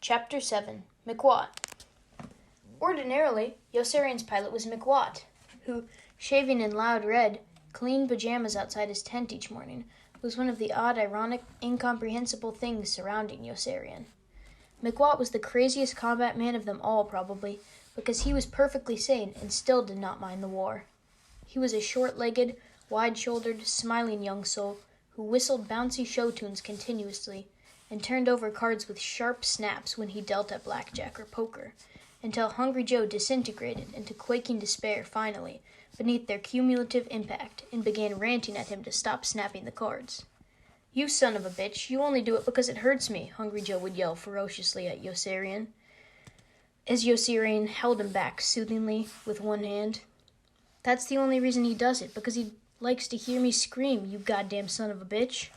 Chapter 7, McWatt. Ordinarily, Yossarian's pilot was McWatt, who, shaving in loud red, clean pajamas outside his tent each morning, was one of the odd, ironic, incomprehensible things surrounding Yossarian. McWatt was the craziest combat man of them all, probably, because he was perfectly sane and still did not mind the war. He was a short-legged, wide-shouldered, smiling young soul who whistled bouncy show tunes continuously and turned over cards with sharp snaps when he dealt at blackjack or poker, until Hungry Joe disintegrated into quaking despair finally, beneath their cumulative impact, and began ranting at him to stop snapping the cards. "You son of a bitch, you only do it because it hurts me," Hungry Joe would yell ferociously at Yossarian, as Yossarian held him back soothingly with one hand. "That's the only reason he does it, because he likes to hear me scream, you goddamn son of a bitch."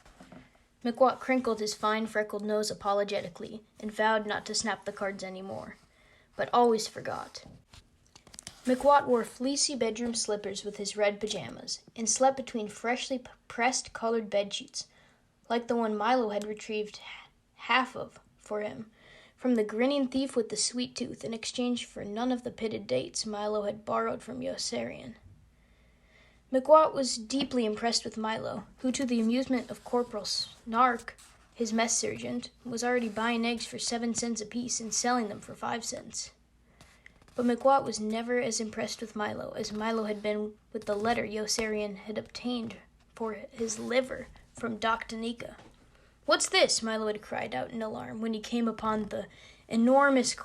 McWatt crinkled his fine freckled nose apologetically and vowed not to snap the cards any more, but always forgot. McWatt wore fleecy bedroom slippers with his red pajamas and slept between freshly pressed colored bedsheets, like the one Milo had retrieved half of for him from the grinning thief with the sweet tooth in exchange for none of the pitted dates Milo had borrowed from Yossarian. McWatt was deeply impressed with Milo, who, to the amusement of Corporal Snark, his mess sergeant, was already buying eggs for 7 cents apiece and selling them for 5 cents. But McWatt was never as impressed with Milo as Milo had been with the letter Yossarian had obtained for his liver from Doc Danica. "What's this?" Milo had cried out in alarm when he came upon the enormous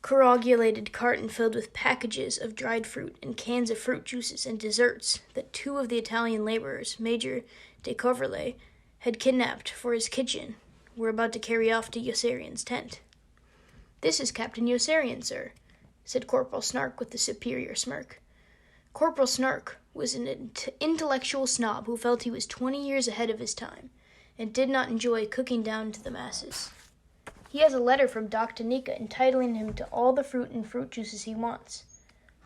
corrugulated carton filled with packages of dried fruit and cans of fruit juices and desserts that 2 of the Italian laborers, Major de Coverley, had kidnapped for his kitchen, were about to carry off to Yossarian's tent. "This is Captain Yossarian, sir," said Corporal Snark with a superior smirk. Corporal Snark was an intellectual snob who felt he was 20 years ahead of his time and did not enjoy cooking down to the masses. "He has a letter from Doc Danica entitling him to all the fruit and fruit juices he wants."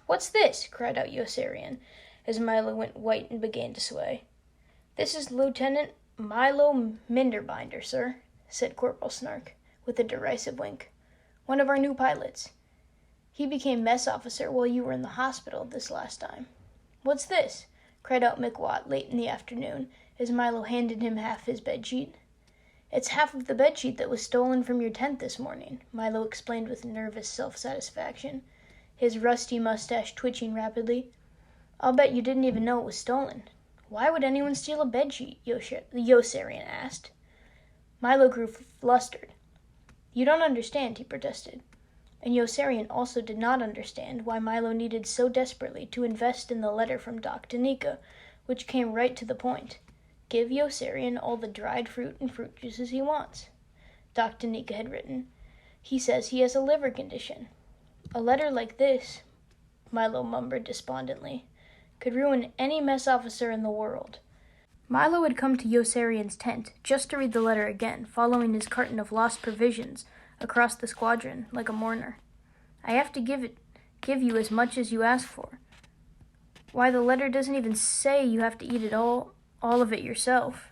"What's this?" cried out Yossarian, as Milo went white and began to sway. "This is Lieutenant Milo Minderbinder, sir," said Corporal Snark, with a derisive wink. "One of our new pilots. He became mess officer while you were in the hospital this last time." "What's this?" cried out McWatt late in the afternoon, as Milo handed him half his bedsheet. "It's half of the bedsheet that was stolen from your tent this morning," Milo explained with nervous self-satisfaction, his rusty mustache twitching rapidly. "I'll bet you didn't even know it was stolen." "Why would anyone steal a bedsheet?" Yossarian asked. Milo grew flustered. "You don't understand," he protested. And Yossarian also did not understand why Milo needed so desperately to invest in the letter from Doc Danica, which came right to the point. "Give Yossarian all the dried fruit and fruit juices he wants," Doc Danica had written. "He says he has a liver condition." "A letter like this," Milo mumbled despondently, "could ruin any mess officer in the world." Milo had come to Yossarian's tent just to read the letter again, following his carton of lost provisions across the squadron like a mourner. "I have to give you as much as you ask for. Why, the letter doesn't even say you have to eat it all of it yourself."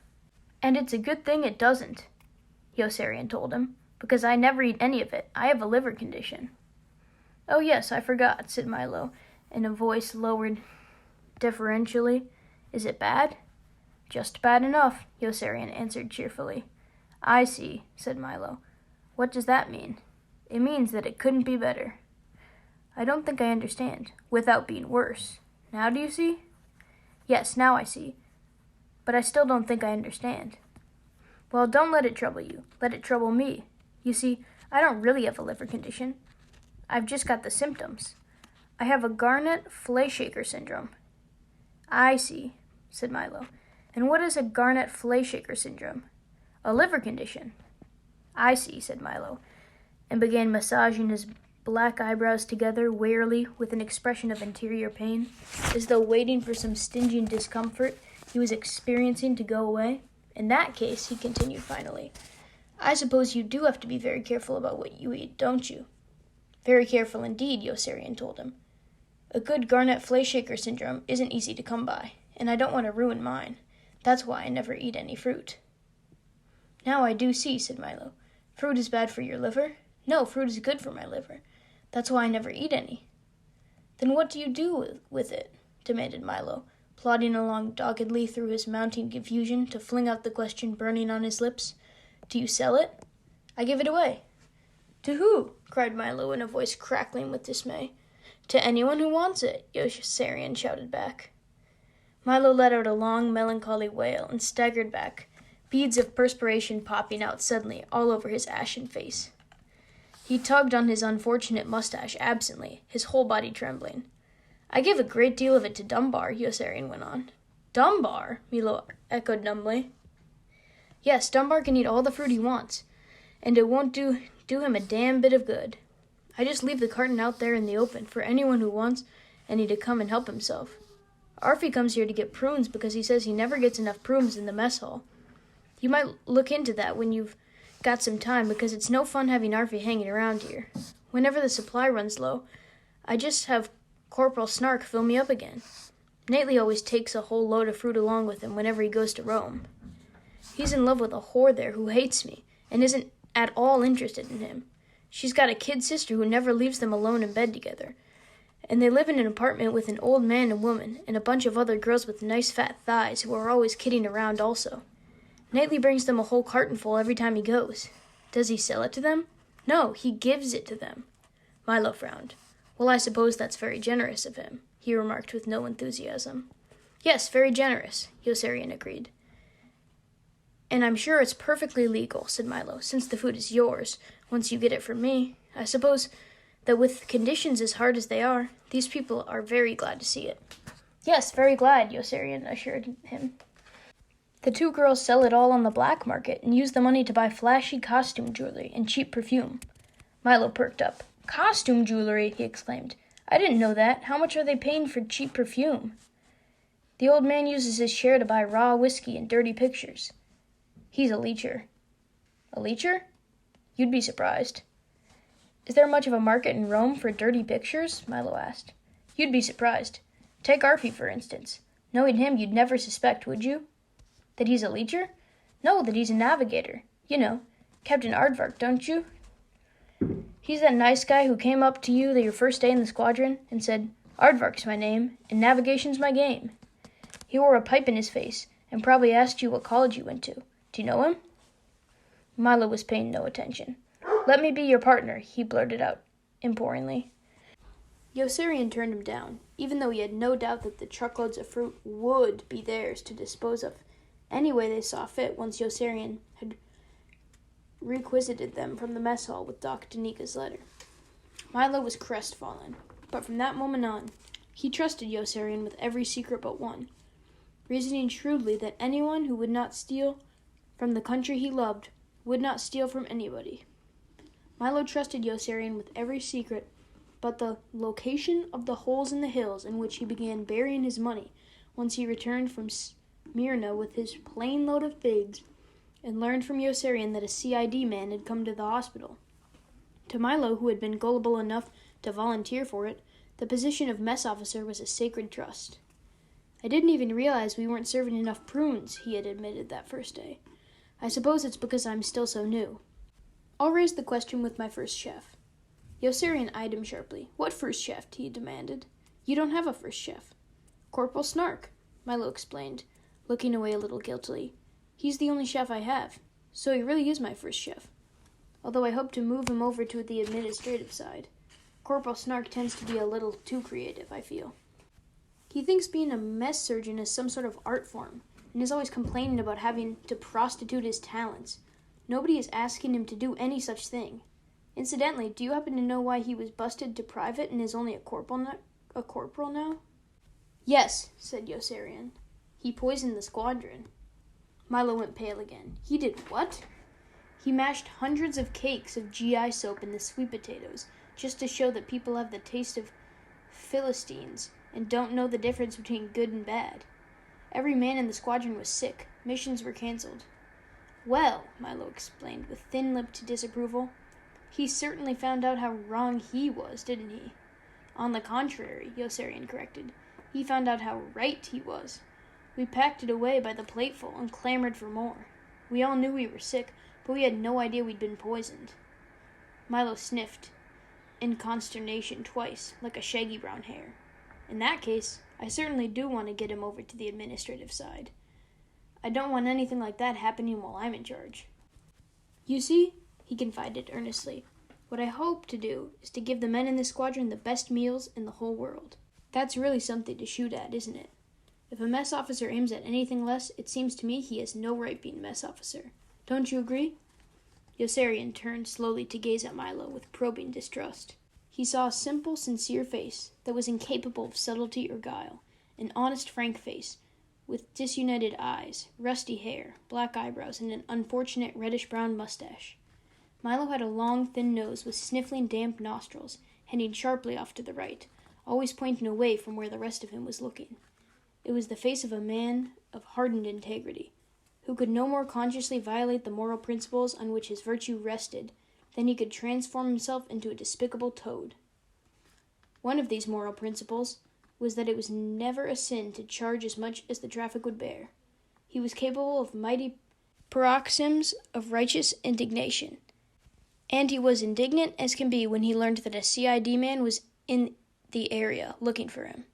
"And it's a good thing it doesn't," Yossarian told him, "because I never eat any of it. I have a liver condition." "Oh yes, I forgot," said Milo, in a voice lowered deferentially. "Is it bad?" "Just bad enough," Yossarian answered cheerfully. "I see," said Milo. "What does that mean?" "It means that it couldn't be better." "I don't think I understand." "Without being worse. Now do you see?" "Yes, now I see. But I still don't think I understand." "Well, don't let it trouble you. Let it trouble me. You see, I don't really have a liver condition. I've just got the symptoms. I have a Garnett-Fleischaker syndrome." "I see," said Milo. "And what is a Garnett-Fleischaker syndrome?" "A liver condition." "I see," said Milo, and began massaging his black eyebrows together wearily with an expression of interior pain, as though waiting for some stinging discomfort he was experiencing to go away. "In that case," he continued finally, "I suppose you do have to be very careful about what you eat, don't you?" "Very careful indeed," Yossarian told him. "A good Garnett-Fleischaker syndrome isn't easy to come by, and I don't want to ruin mine. That's why I never eat any fruit." "Now I do see," said Milo. "Fruit is bad for your liver?" No, fruit is good for my liver. That's why I never eat any. Then what do you do with it? Demanded Milo, plodding along doggedly through his mounting confusion to fling out the question burning on his lips. Do you sell it? I give it away. To who? Cried Milo in a voice crackling with dismay. To anyone who wants it, Yossarian shouted back. Milo let out a long, melancholy wail and staggered back, beads of perspiration popping out suddenly all over his ashen face. He tugged on his unfortunate mustache absently, his whole body trembling. I give a great deal of it to Dunbar, Yossarian went on. Dunbar? Milo echoed numbly. Yes, Dunbar can eat all the fruit he wants, and it won't do him a damn bit of good. I just leave the carton out there in the open for anyone who wants any to come and help himself. Arfie comes here to get prunes because he says he never gets enough prunes in the mess hall. You might look into that when you've got some time, because it's no fun having Arfie hanging around here. Whenever the supply runs low, I just have Corporal Snark fill me up again. Nately always takes a whole load of fruit along with him whenever he goes to Rome. He's in love with a whore there who hates me and isn't at all interested in him. She's got a kid sister who never leaves them alone in bed together. And they live in an apartment with an old man and woman and a bunch of other girls with nice fat thighs who are always kidding around also. Nately brings them a whole carton full every time he goes. Does he sell it to them? No, he gives it to them. Milo frowned. Well, I suppose that's very generous of him, he remarked with no enthusiasm. Yes, very generous, Yossarian agreed. And I'm sure it's perfectly legal, said Milo, since the food is yours, once you get it from me. I suppose that with conditions as hard as they are, these people are very glad to see it. Yes, very glad, Yossarian assured him. The two girls sell it all on the black market and use the money to buy flashy costume jewelry and cheap perfume. Milo perked up. Costume jewelry, he exclaimed. I didn't know that. How much are they paying for cheap perfume? The old man uses his share to buy raw whiskey and dirty pictures. He's a leecher. A leecher? You'd be surprised. Is there much of a market in Rome for dirty pictures? Milo asked. You'd be surprised. Take Arfie, for instance. Knowing him, you'd never suspect, would you? That he's a leecher? No, that he's a navigator. You know, Captain Aardvark, don't you? He's that nice guy who came up to you your first day in the squadron and said, Aardvark's my name, and navigation's my game. He wore a pipe in his face, and probably asked you what college you went to. Do you know him? Milo was paying no attention. Let me be your partner, he blurted out imploringly. Yossarian turned him down, even though he had no doubt that the truckloads of fruit would be theirs to dispose of any way they saw fit once Yossarian had requisited them from the mess hall with Doc Danika's letter. Milo was crestfallen, but from that moment on, he trusted Yossarian with every secret but one, reasoning shrewdly that anyone who would not steal from the country he loved would not steal from anybody. Milo trusted Yossarian with every secret but the location of the holes in the hills in which he began burying his money once he returned from Smyrna with his plane load of figs and learned from Yossarian that a CID man had come to the hospital. To Milo, who had been gullible enough to volunteer for it, the position of mess officer was a sacred trust. I didn't even realize we weren't serving enough prunes, he had admitted that first day. I suppose it's because I'm still so new. I'll raise the question with my first chef. Yossarian eyed him sharply. What first chef? He demanded. You don't have a first chef. Corporal Snark, Milo explained, looking away a little guiltily. He's the only chef I have, so he really is my first chef. Although I hope to move him over to the administrative side. Corporal Snark tends to be a little too creative, I feel. He thinks being a mess surgeon is some sort of art form, and is always complaining about having to prostitute his talents. Nobody is asking him to do any such thing. Incidentally, do you happen to know why he was busted to private and is only a corporal now? Yes, said Yossarian. He poisoned the squadron. Milo went pale again. He did what? He mashed hundreds of cakes of GI soap in the sweet potatoes, just to show that people have the taste of Philistines and don't know the difference between good and bad. Every man in the squadron was sick. Missions were canceled. Well, Milo explained with thin-lipped disapproval, he certainly found out how wrong he was, didn't he? On the contrary, Yossarian corrected, he found out how right he was. We packed it away by the plateful and clamored for more. We all knew we were sick, but we had no idea we'd been poisoned. Milo sniffed in consternation twice, like a shaggy brown hair. In that case, I certainly do want to get him over to the administrative side. I don't want anything like that happening while I'm in charge. You see, he confided earnestly, what I hope to do is to give the men in this squadron the best meals in the whole world. That's really something to shoot at, isn't it? If a mess officer aims at anything less, it seems to me he has no right being mess officer. Don't you agree? Yossarian turned slowly to gaze at Milo with probing distrust. He saw a simple, sincere face that was incapable of subtlety or guile, an honest, frank face, with disunited eyes, rusty hair, black eyebrows, and an unfortunate reddish-brown mustache. Milo had a long, thin nose with sniffling, damp nostrils, heading sharply off to the right, always pointing away from where the rest of him was looking. It was the face of a man of hardened integrity, who could no more consciously violate the moral principles on which his virtue rested than he could transform himself into a despicable toad. One of these moral principles was that it was never a sin to charge as much as the traffic would bear. He was capable of mighty paroxysms of righteous indignation, and he was indignant as can be when he learned that a CID man was in the area looking for him.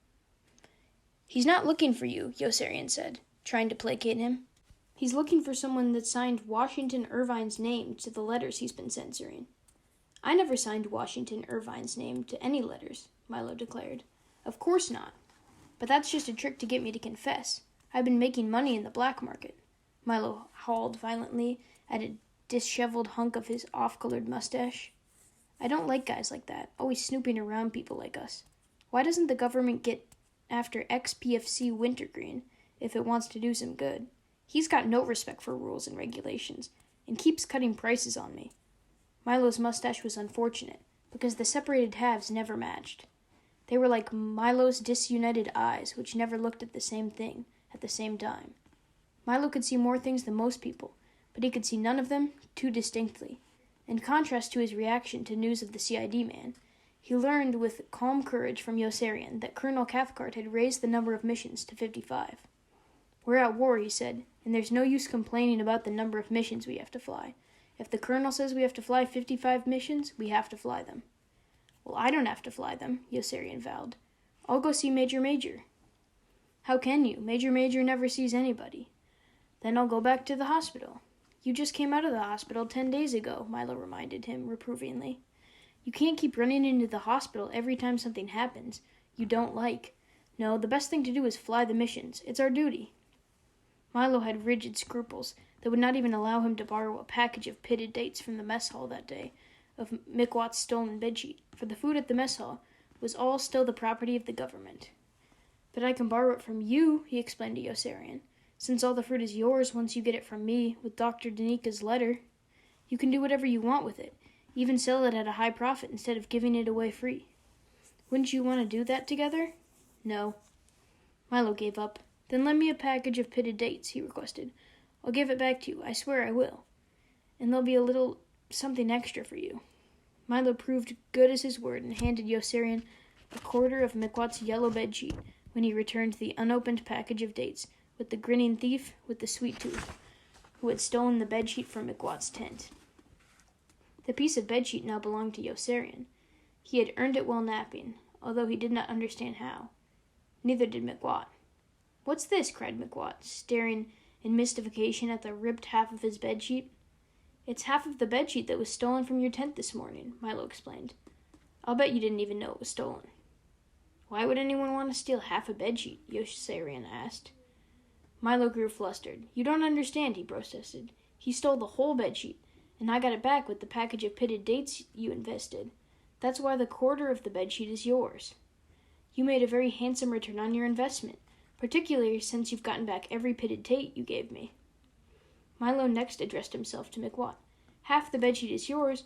He's not looking for you, Yossarian said, trying to placate him. He's looking for someone that signed Washington Irvine's name to the letters he's been censoring. I never signed Washington Irvine's name to any letters, Milo declared. Of course not. But that's just a trick to get me to confess. I've been making money in the black market. Milo hauled violently at a disheveled hunk of his off-colored mustache. I don't like guys like that, always snooping around people like us. Why doesn't the government get after ex-PFC Wintergreen if it wants to do some good? He's got no respect for rules and regulations, and keeps cutting prices on me. Milo's mustache was unfortunate, because the separated halves never matched. They were like Milo's disunited eyes, which never looked at the same thing at the same time. Milo could see more things than most people, but he could see none of them too distinctly. In contrast to his reaction to news of the CID man, he learned with calm courage from Yossarian that Colonel Cathcart had raised the number of missions to 55. We're at war, he said, and there's no use complaining about the number of missions we have to fly. If the colonel says we have to fly 55 missions, we have to fly them. Well, I don't have to fly them, Yossarian vowed. I'll go see Major Major. How can you? Major Major never sees anybody. Then I'll go back to the hospital. You just came out of the hospital 10 days ago, Milo reminded him reprovingly. You can't keep running into the hospital every time something happens you don't like. No, the best thing to do is fly the missions. It's our duty. Milo had rigid scruples that would not even allow him to borrow a package of pitted dates from the mess hall that day, of McWatt's stolen bedsheet, for the food at the mess hall was all still the property of the government. But I can borrow it from you, he explained to Yossarian, since all the fruit is yours once you get it from me with Dr. Danika's letter. You can do whatever you want with it, even sell it at a high profit instead of giving it away free. Wouldn't you want to do that together? No. Milo gave up. Then lend me a package of pitted dates, he requested. I'll give it back to you, I swear I will. And there'll be a little something extra for you. Milo proved good as his word and handed Yossarian a quarter of McWatt's yellow bedsheet when he returned the unopened package of dates with the grinning thief with the sweet tooth, who had stolen the bedsheet from McWatt's tent. The piece of bedsheet now belonged to Yossarian. He had earned it while napping, although he did not understand how. Neither did McWatt. What's this? Cried McWatt, staring in mystification at the ripped half of his bedsheet. It's half of the bedsheet that was stolen from your tent this morning, Milo explained. I'll bet you didn't even know it was stolen. Why would anyone want to steal half a bedsheet? Yossarian asked. Milo grew flustered. You don't understand, he protested. He stole the whole bedsheet, and I got it back with the package of pitted dates you invested. That's why the quarter of the bedsheet is yours. You made a very handsome return on your investment, particularly since you've gotten back every pitted date you gave me. Milo next addressed himself to McWatt. Half the bedsheet is yours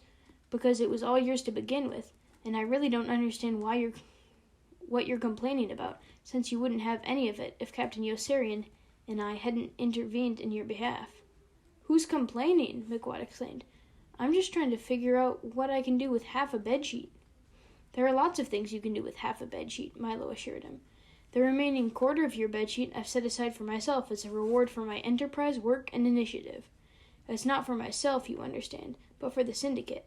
because it was all yours to begin with, and I really don't understand what you're complaining about, since you wouldn't have any of it if Captain Yossarian and I hadn't intervened in your behalf. Who's complaining? McWatt exclaimed. I'm just trying to figure out what I can do with half a bedsheet. There are lots of things you can do with half a bedsheet, Milo assured him. The remaining quarter of your bedsheet I've set aside for myself as a reward for my enterprise, work, and initiative. It's not for myself, you understand, but for the syndicate.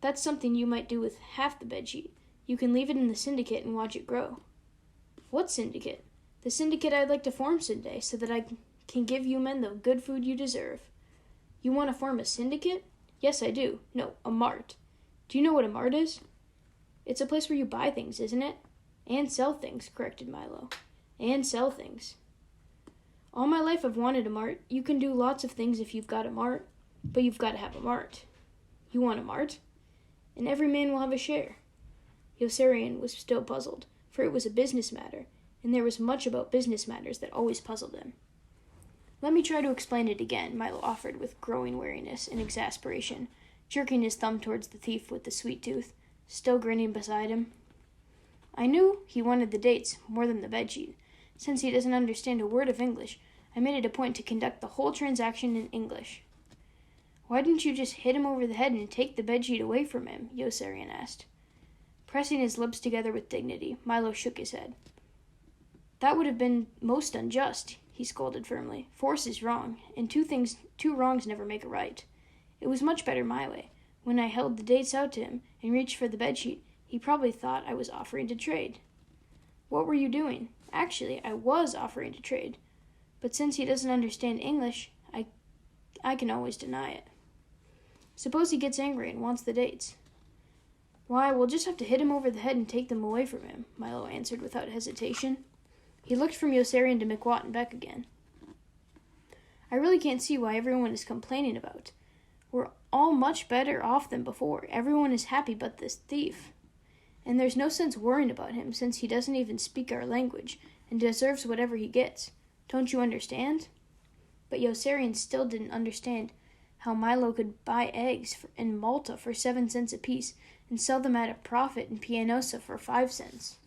That's something you might do with half the bedsheet. You can leave it in the syndicate and watch it grow. What syndicate? The syndicate I'd like to form someday so that I can give you men the good food you deserve. You want to form a syndicate? Yes, I do. No, a mart. Do you know what a mart is? It's a place where you buy things, isn't it? And sell things, corrected Milo. And sell things. All my life I've wanted a mart. You can do lots of things if you've got a mart, but you've got to have a mart. You want a mart? And every man will have a share. Yossarian was still puzzled, for it was a business matter, and there was much about business matters that always puzzled him. Let me try to explain it again, Milo offered with growing weariness and exasperation, jerking his thumb towards the thief with the sweet tooth, still grinning beside him. I knew he wanted the dates more than the bedsheet. Since he doesn't understand a word of English, I made it a point to conduct the whole transaction in English. Why didn't you just hit him over the head and take the bedsheet away from him? Yossarian asked. Pressing his lips together with dignity, Milo shook his head. That would have been most unjust, he scolded firmly. Force is wrong, and two wrongs never make a right. It was much better my way. When I held the dates out to him and reached for the bedsheet, he probably thought I was offering to trade. What were you doing? Actually, I was offering to trade. But since he doesn't understand English, I can always deny it. Suppose he gets angry and wants the dates. Why, we'll just have to hit him over the head and take them away from him, Milo answered without hesitation. He looked from Yossarian to McWatt and back again. I really can't see why everyone is complaining about. We're all much better off than before. Everyone is happy but this thief. And there's no sense worrying about him, since he doesn't even speak our language, and deserves whatever he gets. Don't you understand? But Yossarian still didn't understand how Milo could buy eggs in Malta for 7 cents apiece and sell them at a profit in Pianosa for 5 cents.